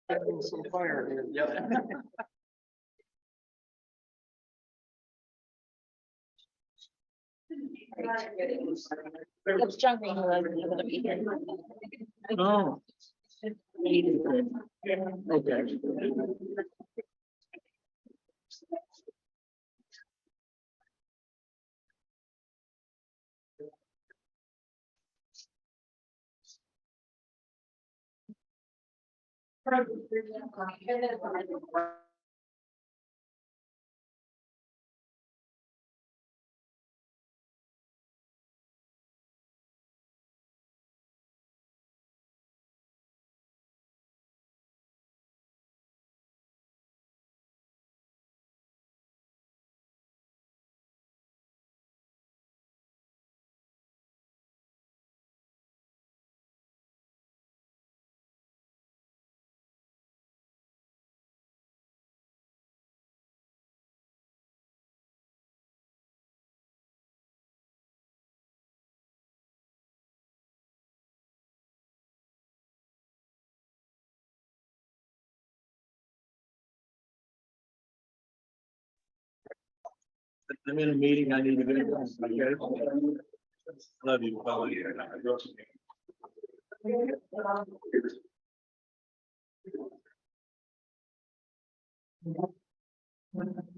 Some fire here. Yep. It's jumping a little bit here. Oh. Okay. I'm in a meeting. I need to go. Okay. Love you.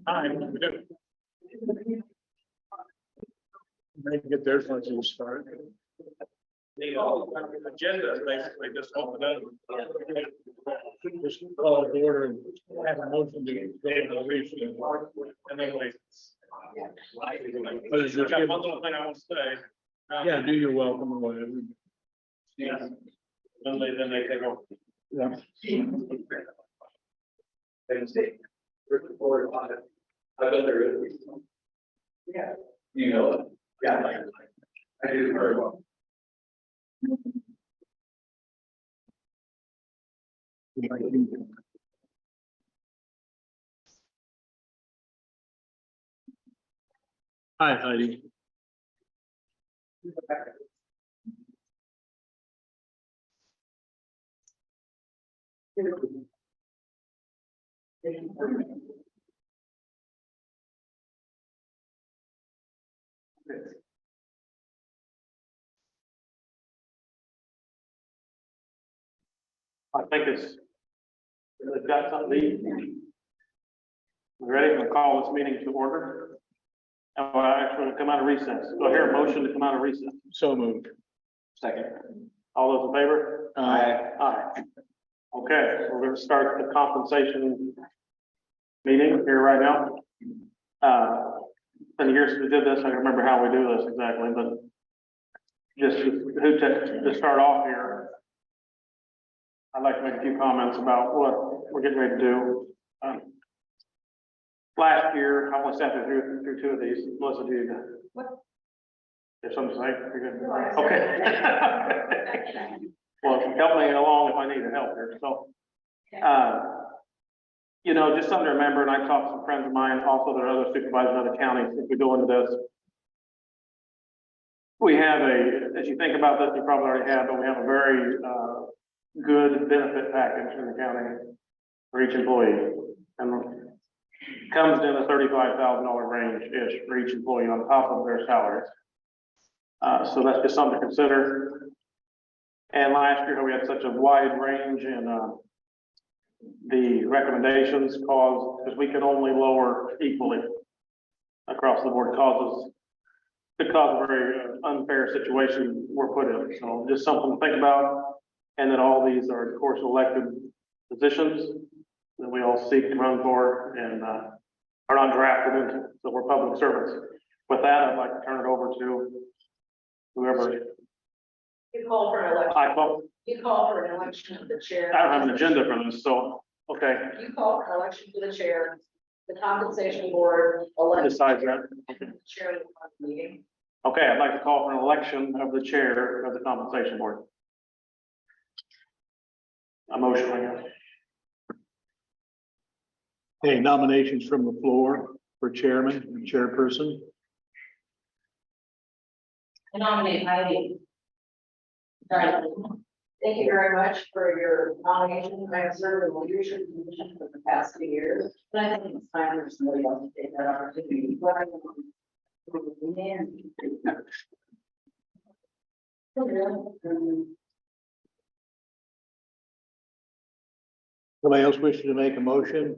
Hi. Maybe get theirs once you start. The agenda is basically just open up. Just call the order and have a motion to go to the region. And then we. But it's just one little thing I want to say. Yeah, do your welcome or whatever. Yeah. Then they take over. Yeah. I've been there. Yeah. You know it. Yeah. I do very well. Hi, Heidi. I think it's, they've got something. We're ready to call this meeting to order. And we're actually come out of recess. Do I hear a motion to come out of recess? So moved. Second. All those in favor? Aye. Okay, we're going to start the compensation meeting here right now. And years we did this, I don't remember how we do this exactly, but just to start off here, I'd like to make a few comments about what we're getting ready to do. Last year, I only sat through two of these. Melissa, do you? If something to say, you're good. Okay. Well, help me along if I need help here. So, you know, just something to remember, and I talked to some friends of mine, also there are other supervisors in other counties, if we go into this. We have as you think about this, you probably already have, but we have a very good benefit package in the county for each employee. And comes in the $35,000 range-ish for each employee on top of their salaries. So that's just something to consider. And last year we had such a wide range in the recommendations because we could only lower equally across the board because of a very unfair situation we're put in. So just something to think about. And then all these are, of course, elected positions that we all seek to run for and are not drafted into. So we're public servants. With that, I'd like to turn it over to whoever. You call for an election. You call for an election of the chair. I don't have an agenda for this, so, okay. You call for an election to the chair, the compensation board elects. Decides that. The chair of the meeting. Okay, I'd like to call for an election of the chair of the compensation board. A motion, I guess. Okay, nominations from the floor for chairman and chairperson. I nominate Heidi. Sorry. Thank you very much for your nomination. I have served in leadership position for the past few years, but I think it's time for somebody else to take that opportunity. Somebody else wishing to make a motion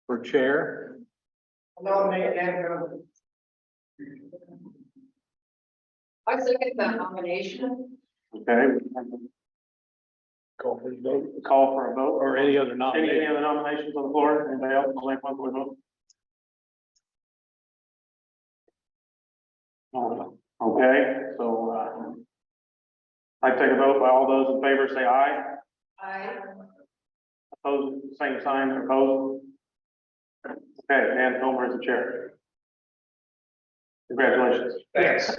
for chair? I second that nomination. Okay, Call for the vote. call for a vote. Or any other Any nomination? other nominations on the floor? Anybody else would like one for a vote? Okay, so, I take a vote by all those in favor, say aye. I, Opposed, same sign, opposed. Okay, Dan Homer is the chair. Congratulations. Thanks.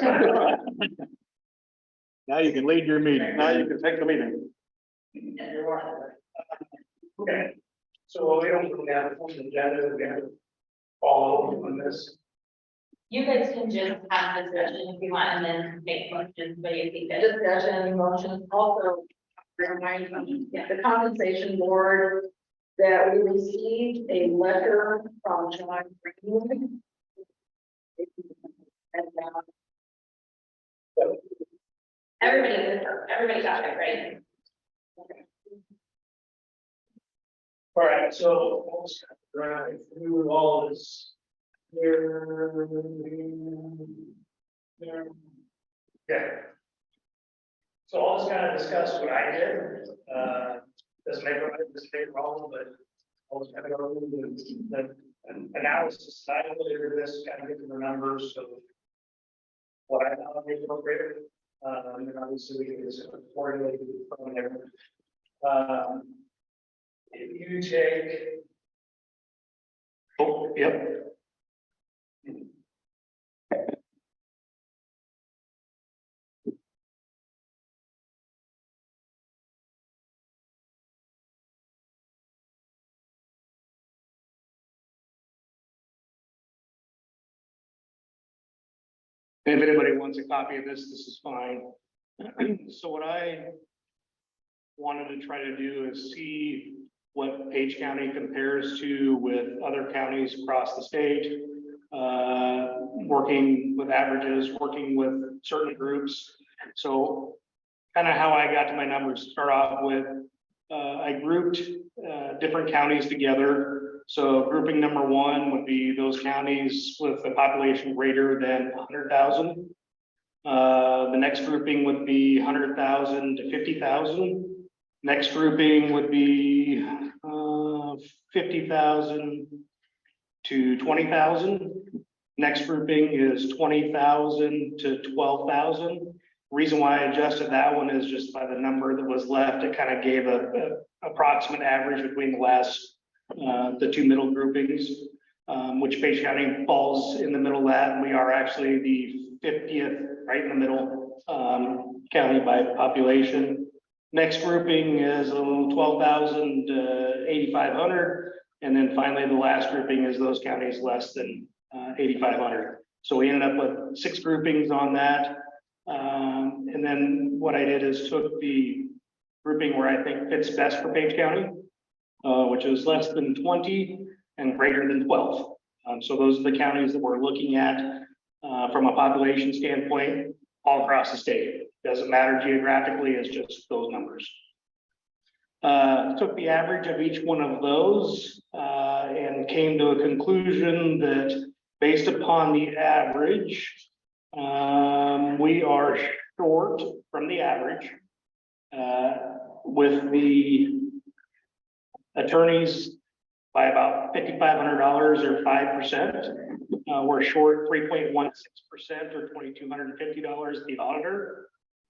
Now you can lead your meeting. Now you can take the meeting. Okay, so we don't really have a full agenda, we have to follow on this. You guys can just have discussion if you want, and then make motions, but you think that. discussion, emotions, also remind the compensation board that we received a letter from John Green. And, Everybody got it, right? All right, so we'll start right through all this. Here. Okay. So I'll just kind of discuss what I did, doesn't make it wrong, but I'll just kind of go through the analysis, I did this, kind of get to the numbers, so. What I thought was appropriate, and then obviously we can just formulate from there. If you take. Oh, yep. If anybody wants a copy of this, this is fine. So what I wanted to try to do is see what Page County compares to with other counties across the state. Working with averages, working with certain groups. So kind of how I got to my numbers to start off with, I grouped different counties together. So grouping number one would be those counties with a population greater than 100,000. The next grouping would be 100,000 to 50,000. Next grouping would be 50,000 to 20,000. Next grouping is 20,000 to 12,000. Reason why I adjusted that one is just by the number that was left. It kind of gave a approximate average between the last the two middle groupings, which Page County falls in the middle of that. We are actually the 50th, right in the middle county by population. Next grouping is 12,000 to 8,500, and then finally the last grouping is those counties less than 8,500. So we ended up with 6 groupings on that. And then what I did is took the grouping where I think fits best for Page County, which is less than 20 and greater than 12. So those are the counties that we're looking at from a population standpoint all across the state. Doesn't matter geographically, it's just those numbers. Took the average of each one of those and came to a conclusion that based upon the average, we are short from the average with the attorneys by about $5,500 or 5%. We're short 3.16% or $2,250 the auditor.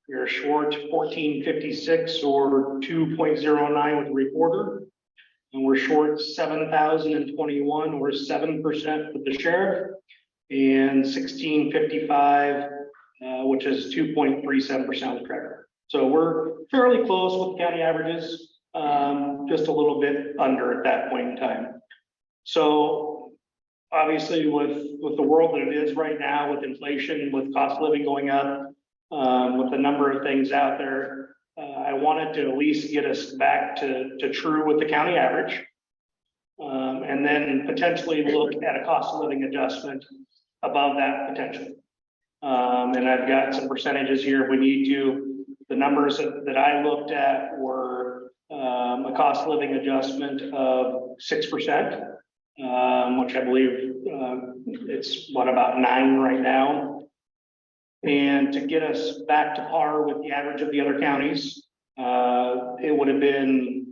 We're short 1456 or 2.09 with the recorder. And we're short 7,021 or 7% with the sheriff, and 1655, which is 2.37% with the treasurer. So we're fairly close with county averages, just a little bit under at that point in time. So obviously with the world that it is right now, with inflation, with cost of living going up, with the number of things out there, I wanted to at least get us back to true with the county average. And then potentially look at a cost of living adjustment above that potential. And I've got some percentages here if we need to. The numbers that I looked at were a cost of living adjustment of 6%, which I believe it's about 9 right now. And to get us back to par with the average of the other counties, it would have been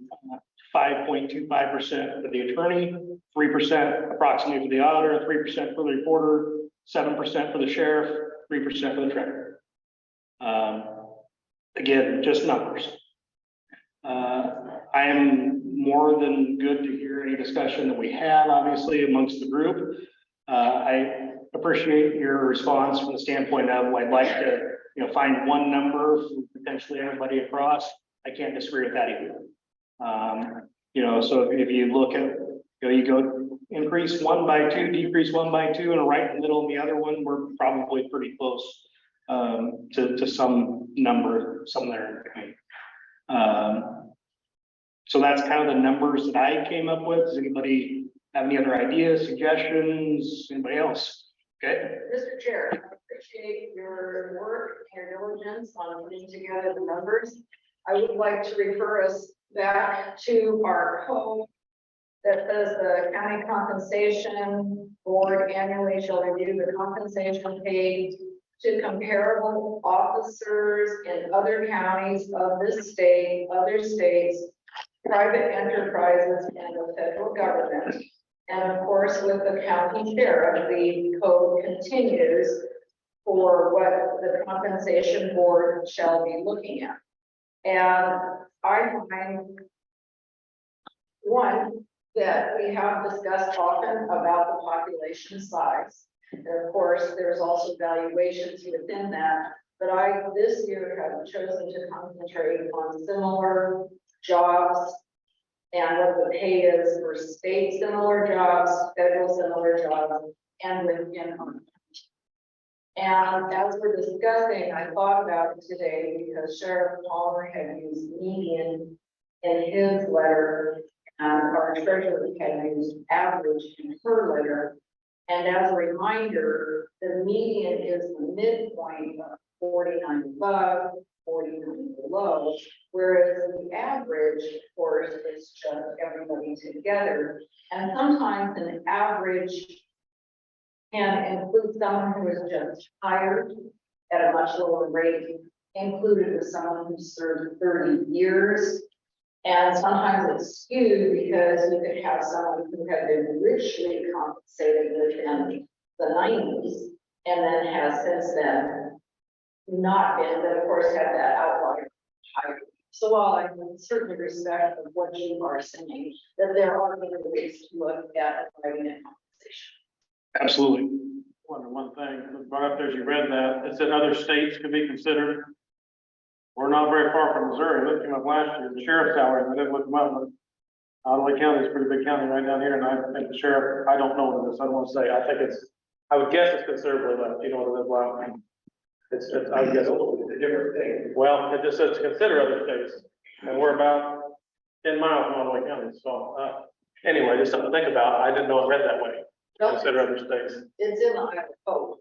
5.25% for the attorney, 3% approximately for the auditor, 3% for the reporter, 7% for the sheriff, 3% for the treasurer. Again, just numbers. I am more than good to hear any discussion that we have, obviously, amongst the group. I appreciate your response from the standpoint of I'd like to, find one number for potentially everybody across. I can't disagree with that either. So if you look at, you go increase 1 by 2, decrease 1 by 2, and right in the middle of the other one, we're probably pretty close to some number somewhere in between. So that's kind of the numbers that I came up with. Does anybody have any other ideas, suggestions? Anybody else? Okay. Mr. Chair, I appreciate your work and your diligence on putting together the numbers. I would like to refer us back to our code that says the county compensation board annually shall review the compensation paid to comparable officers in other counties of this state, other states, private enterprises, and the federal government. And of course, with the county sheriff, the code continues for what the compensation board shall be looking at. And I find one that we have discussed often about the population size. And of course, there's also valuations within that. But I this year have chosen to concentrate on similar jobs and what the pay is for state similar jobs, federal similar jobs, and within. And as we're discussing, I thought about it today because Sheriff Palmer had used median in his letter, and our treasurer had used average in her letter. And as a reminder, the median is the midpoint of 49 above, 49 below, whereas the average, of course, is just everybody together. And sometimes an average can include someone who is just hired at a much lower rate, included with someone who served 30 years. And sometimes it's skewed because you could have someone who had been richly compensated within the 90s and then has since then not been, but of course had that outlier higher. So while I can certainly respect of what you are saying, that there are other ways to look at providing a compensation. Absolutely. One thing, brought up there as you read that, it said other states could be considered. We're not very far from Missouri. I looked him up last year, the sheriff's salary, I didn't look him up, but Ottawa County is a pretty big county right down here, and I think the sheriff, I don't know what it is, I don't want to say, I think it's, I would guess it's considerably less, you know what it is, well, it's, I would guess, a different thing. Well, it just says to consider other states, and we're about 10 miles from Ottawa County, so, anyway, just something to think about, I didn't know it read that way, consider other states. It's in the Iowa code.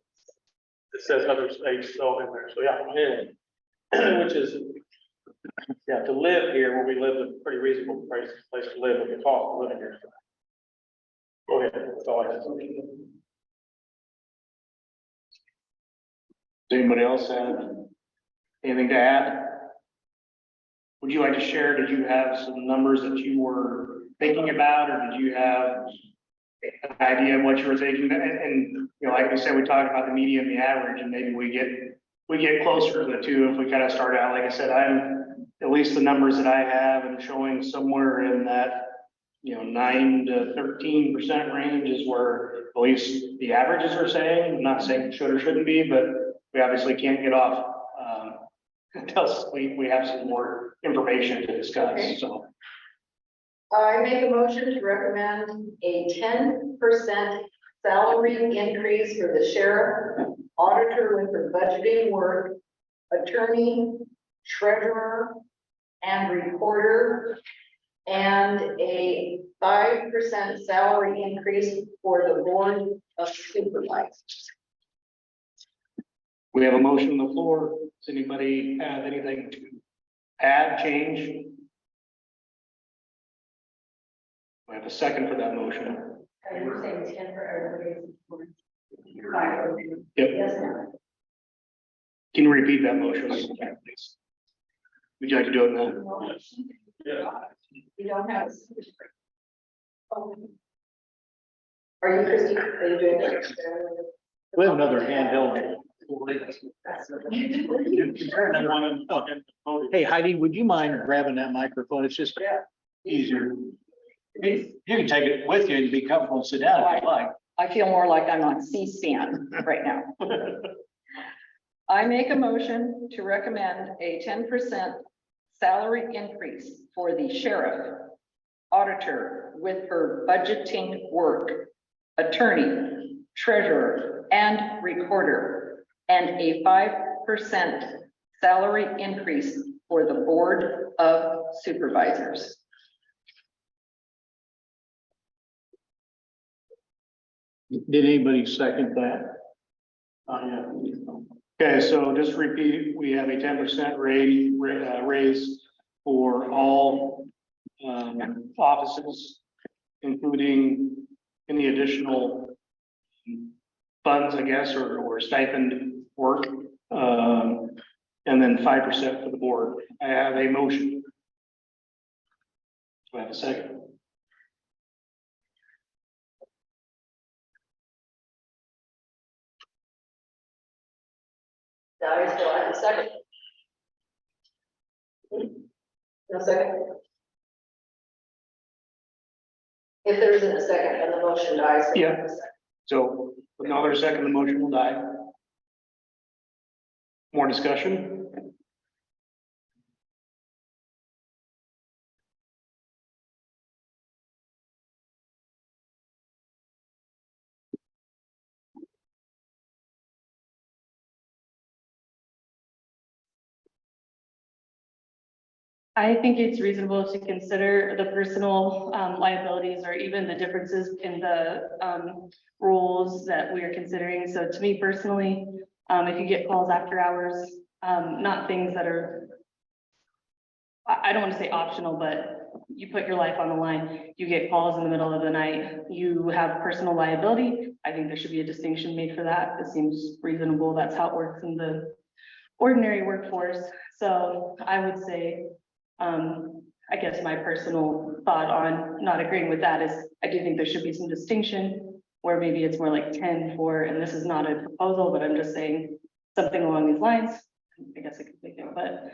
It says other states, so in there, so yeah. Which is, yeah, to live here where we live is a pretty reasonable place to live with the cost of living here. Go ahead, that's all I have. Does anybody else have anything to add? Would you like to share? Did you have some numbers that you were thinking about, or did you have an idea of what you were thinking? And like we said, we talked about the median, the average, and maybe we get closer to the two if we kind of start out. Like I said, I'm at least the numbers that I have and showing somewhere in that 9 to 13% range is where at least the averages are saying. I'm not saying it should or shouldn't be, but we obviously can't get off until we have some more information to discuss. Okay. So I make a motion to recommend a 10% salary increase for the sheriff, auditor with her budgeting work, attorney, treasurer, and recorder, and a 5% salary increase for the Board of Supervisors. We have a motion on the floor. Does anybody have anything to add, change? We have a second for that motion. You're saying 10 for everybody. Yep. Yes, ma'am. Can you repeat that motion, please? Would you like to do it now? Yeah. You don't have. Are you Christie? Are you doing it? We have another handheld. Hey Heidi, would you mind grabbing that microphone? It's just easier. You can take it with you and be comfortable and sit down if you like. I feel more like I'm on C-SPAN right now. I make a motion to recommend a 10% salary increase for the sheriff, auditor with her budgeting work, attorney, treasurer, and recorder, and a 5% salary increase for the Board of Supervisors. Did anybody second that? Okay, so just repeat, we have a 10% raise for all offices, including any additional funds, I guess, or stipend work. And then 5% for the board. I have a motion. Do I have a second? I still have a second. No second. If there isn't a second, then the motion dies. Yeah. So with no other second, the motion will die. More discussion? I think it's reasonable to consider the personal liabilities or even the differences in the rules that we are considering. So to me personally, if you get calls after hours, not things that are, I don't want to say optional, but you put your life on the line, you get calls in the middle of the night, you have personal liability. I think there should be a distinction made for that. It seems reasonable. That's how it works in the ordinary workforce. So I would say, I guess my personal thought on not agreeing with that is I do think there should be some distinction where maybe it's more like 10 for, and this is not a proposal, but I'm just saying something along these lines. I guess I could think it, but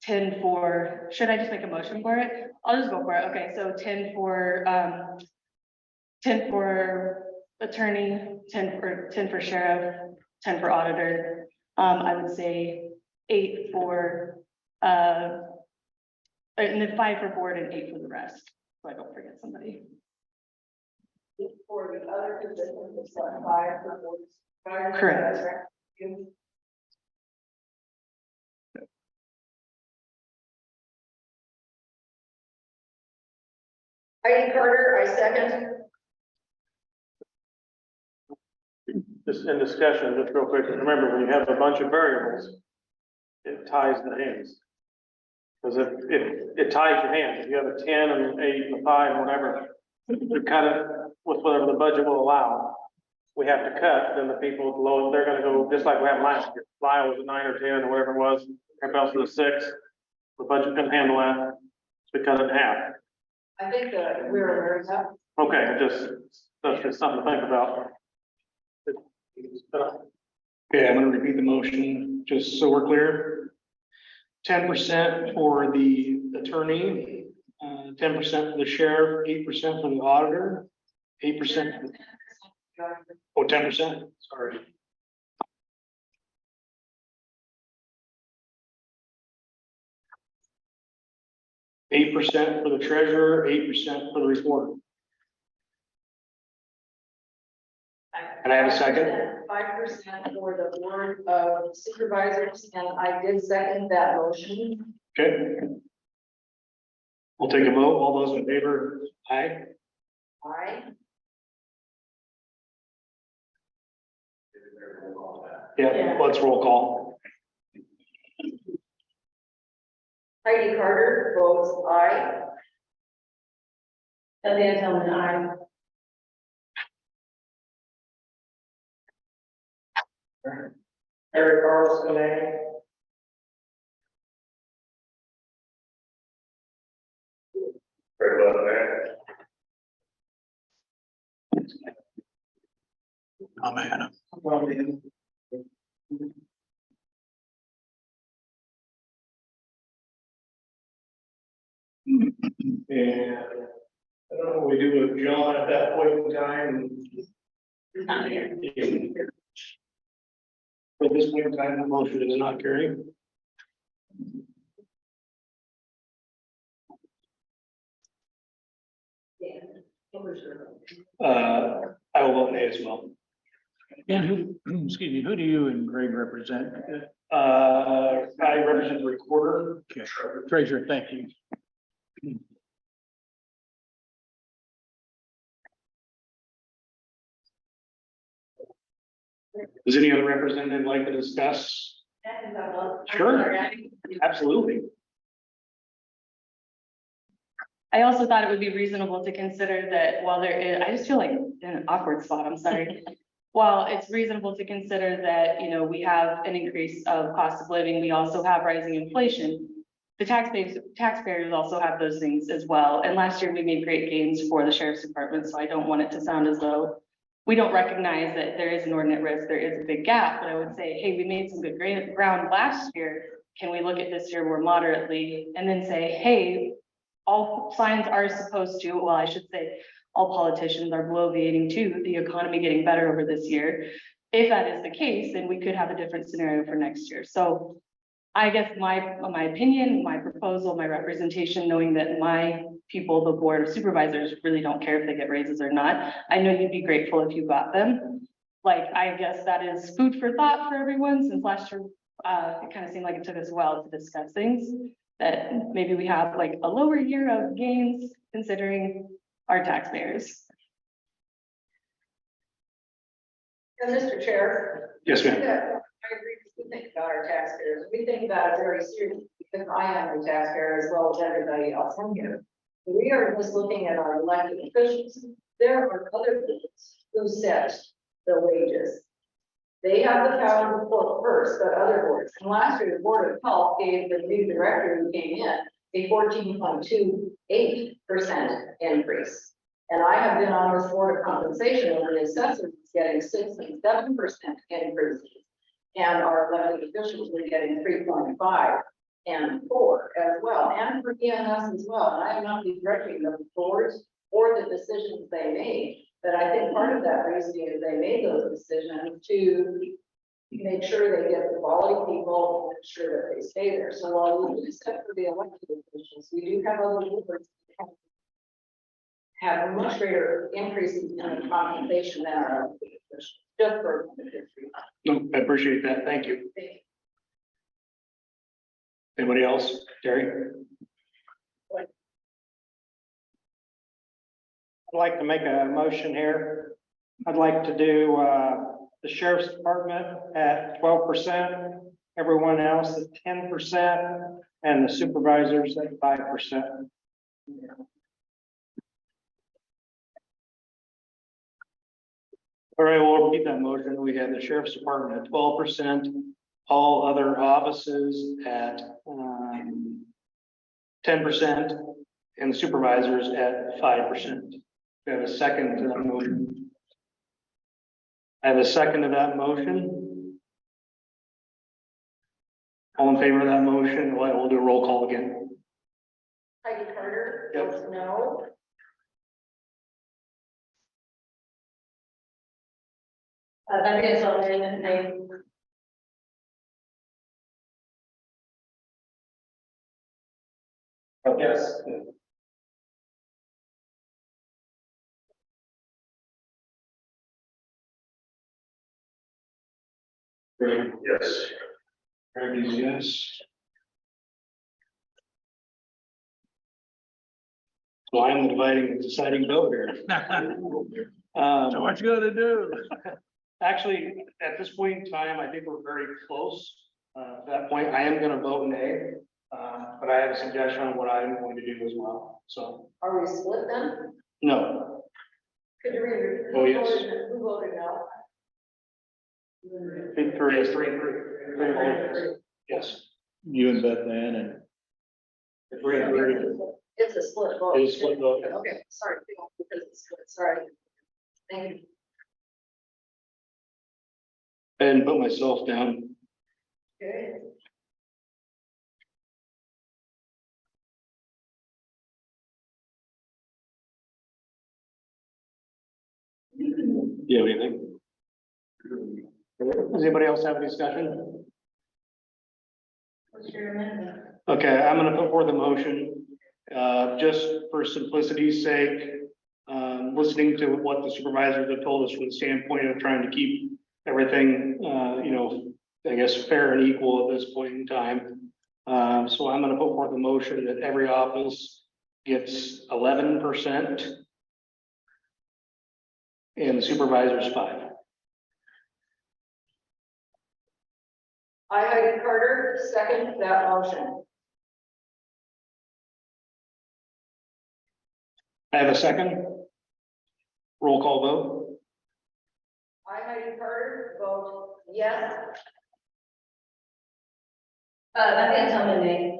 10 for, should I just make a motion for it? I'll just go for it. Okay, so 10 for attorney, 10 for sheriff, 10 for auditor. I would say 8 for and then 5 for board and 8 for the rest, so I don't forget somebody. For the other positions, it's 5 for board. Correct. Heidi Carter, I second. Just in discussion, just real quick, remember, when you have a bunch of variables, it ties the hands. Because it ties your hands. If you have a 10 and an 8 and a 5, and whatever, you're kind of with whatever the budget will allow. We have to cut, then the people below, they're gonna go, just like we had last year. Lyle was a 9 or 10 or whatever it was, everybody else was a 6. The budget couldn't handle that, so we cut it in half. I think that we're very tough. Okay, that's just something to think about. Okay, I'm gonna repeat the motion, just so we're clear. 10% for the attorney, 10% for the sheriff, 8% for the auditor, 8%. 10%, sorry. Eight percent for the treasurer, 8% for the recorder. And I have a second. 5% for the Board of Supervisors, and I did second that motion. Okay. We'll take a vote. All those in favor, aye? Aye. Yeah, let's roll call. Heidi Carter votes aye. Cynthia Tillman, aye. Eric Carlson, aye. Very well, man. I'm Hannah. And I don't know what we do with John at that point in time. He's not here. At this point in time, the motion is not carried. I will vote nay as well. And who, excuse me, who do you and Greg represent? I represent the recorder. Okay. Treasurer, thank you. Does any other representative like to discuss? Sure. Absolutely. I also thought it would be reasonable to consider that while there is, I just feel like in an awkward spot, I'm sorry. While it's reasonable to consider that, you know, we have an increase of cost of living, we also have rising inflation. The taxpayers also have those things as well. And last year we made great gains for the sheriff's department, so I don't want it to sound as though we don't recognize that there is an inordinate risk, there is a big gap, but I would say, hey, we made some good ground last year. Can we look at this year more moderately and then say, hey, all signs are supposed to, well, I should say, all politicians are bloviating to the economy getting better over this year. If that is the case, then we could have a different scenario for next year. So I guess my opinion, my proposal, my representation, knowing that my people, the Board of Supervisors, really don't care if they get raises or not. I know you'd be grateful if you got them. Like, I guess that is food for thought for everyone, since last year, it kind of seemed like it took us a while to discuss things, that maybe we have like a lower year of gains considering our taxpayers. And Mr. Chair. Yes, ma'am. Yeah, I agree, we think about our taxpayers, we think about it very seriously, because I am a taxpayer as well as everybody else in here. We are just looking at our elected officials. There are other boards who set the wages. They have the power to vote first, but other boards, and last year, the Board of Health gave the new director who came in a 14.28% increase. And I have been on this Board of Compensation, and the assessors is getting 6 and 7% increases. And our elected officials were getting 3.5 and 4 as well, and for EMS as well. And I am not begrudging the boards or the decisions they made, but I think part of that reasoning is they made those decisions to make sure they get the quality people, make sure that they stay there. So while we do set for the elected officials, we do have other boards that have much greater increases in the compensation than our elected officials, just for history. No, I appreciate that. Thank you. Anybody else? Terry? I'd like to make a motion here. I'd like to do the sheriff's department at 12%, everyone else at 10%, and the supervisors at 5%. All right, we'll repeat that motion. We have the sheriff's department at 12%, all other offices at 10%, and the supervisors at 5%. We have a second to that motion. I have a second to that motion. All in favor of that motion? We'll do a roll call again. Heidi Carter Yep. votes no. Cynthia Tillman, aye. Yes. Yes. Greg is yes. So I'm the dividing and deciding vote here. So what you gonna do? Actually, at this point in time, I think we're very close. At that point, I am gonna vote nay. But I have a suggestion on what I'm going to do as well. So, Are we split then? no, Could you read? Oh, yes. Who voted no? big three is 3-3. Yes. You and Beth Ann and. 3-3. It's a split vote. It is split vote. Okay, sorry, because it's split, sorry. Thank you. And put myself down. Okay. Do you have anything? Does anybody else have a discussion? What's your amendment? Okay, I'm gonna put forth a motion, just for simplicity's sake. Listening to what the supervisors have told us from the standpoint of trying to keep everything, I guess, fair and equal at this point in time. So I'm gonna put forth a motion that every office gets 11%. And the supervisors 5%. I, Heidi Carter, second that motion. I have a second. Roll call vote. I, Heidi Carter, vote yes. That didn't tell me name.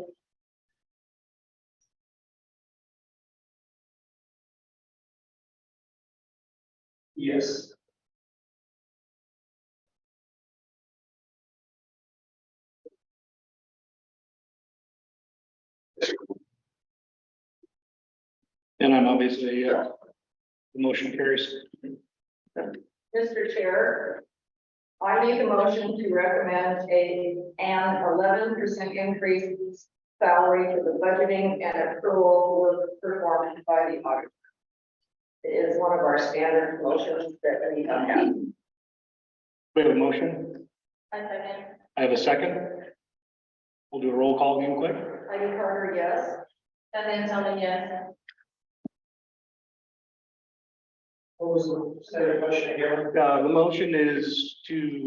Yes. And I'm obviously, the motion carries. Mr. Chair, I make a motion to recommend an 11% increase salary for the budgeting and accrual work performed by the auditor. It is one of our standard motions that we have. We have a motion. I second. I have a second. We'll do a roll call again quick. Heidi Carter, yes. That didn't tell me yes. What was the motion again? The motion is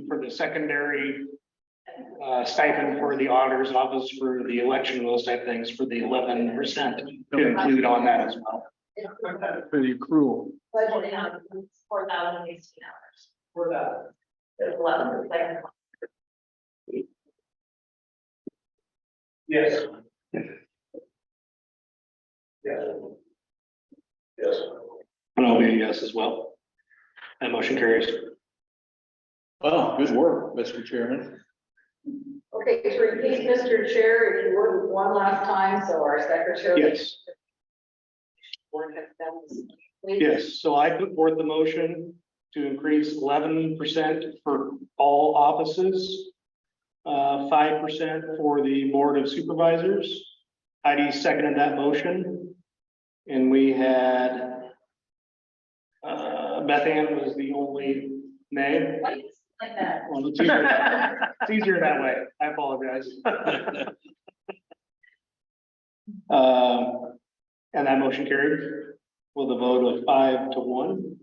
for the secondary stipend for the auditor's office for the election, those type things, for the 11% to include on that as well. Pretty cruel. Budgeting out 4,016 hours. For that. There's 11%. Yes. Yes. Yes. And I'll be a yes as well. That motion carries. Well, good work, Mr. Chairman. Okay, to repeat, Mr. Chair, if you would, one last time, so our secretary. Yes. Please. Yes, so I put forth the motion to increase 11% for all offices. 5% for the Board of Supervisors. Heidi seconded that motion. And we had Beth Ann was the only nay. Why is it like that? Well, it's easier- it's easier that way. I apologize. And that motion carried with a vote of 5-1.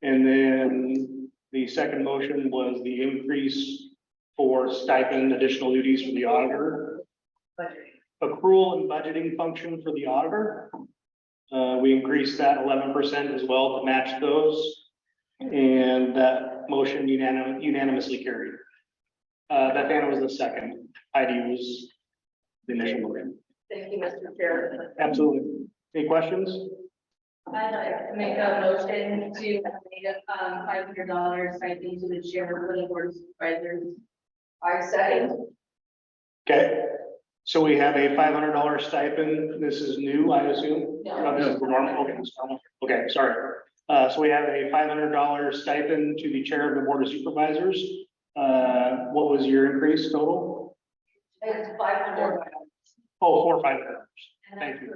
And then the second motion was the increase for stipend additional duties for the auditor. Accrual and budgeting function for the auditor. We increased that 11% as well to match those. And that motion unanimously carried. Beth Ann was the second. Heidi was the initial motion. Thank you, Mr. Chair. Absolutely. Any questions? I'd like to make a motion to make a $500 stipend to the chair for the board of supervisors. I second. Okay. So we have a $500 stipend. This is new, I assume? No. This is the normal. Okay, it's normal. Okay, sorry. So we have a $500 stipend to the chair of the Board of Supervisors. What was your increase total? It's 500. Oh, $500. Thank you.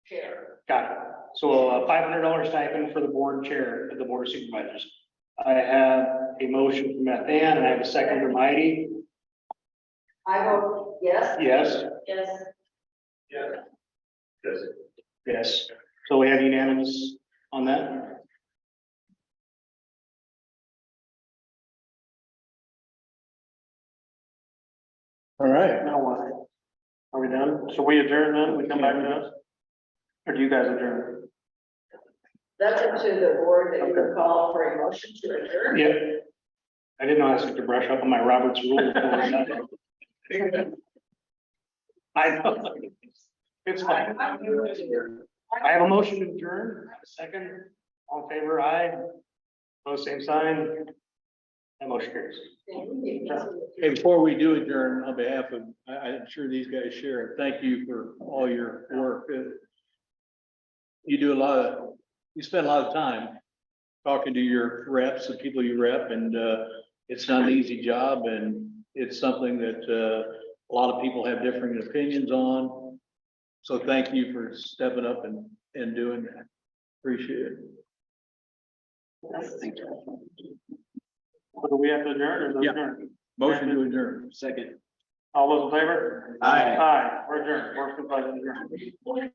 Chair. Got it. So a $500 stipend for the board chair of the Board of Supervisors. I have a motion from Beth Ann and I have a second from Heidi. I vote yes. Yes. Yes. Yes. Yes. So we have unanimous on that? All right. Now what? Are we done? So we adjourn then? We come back to this? Or do you guys adjourn? That's up to the board that you can call for a motion to adjourn. Yep. I didn't know I was going to brush up on my Robert's rule. I know. It's fine. I have a motion to adjourn. I have a second. All in favor, aye. Opposed, same sign. That motion carries. Hey, before we do adjourn, on behalf of, I'm sure these guys share it, thank you for all your work. You do you spend a lot of time talking to your reps, the people you rep, and it's not an easy job, and it's something that a lot of people have differing opinions on. So thank you for stepping up and doing that. Appreciate it. So do we have to adjourn or is it Yeah. adjourn? Motion to adjourn. Second. All those in favor? Aye. Aye, we're adjourned. Board of Supervisors adjourned.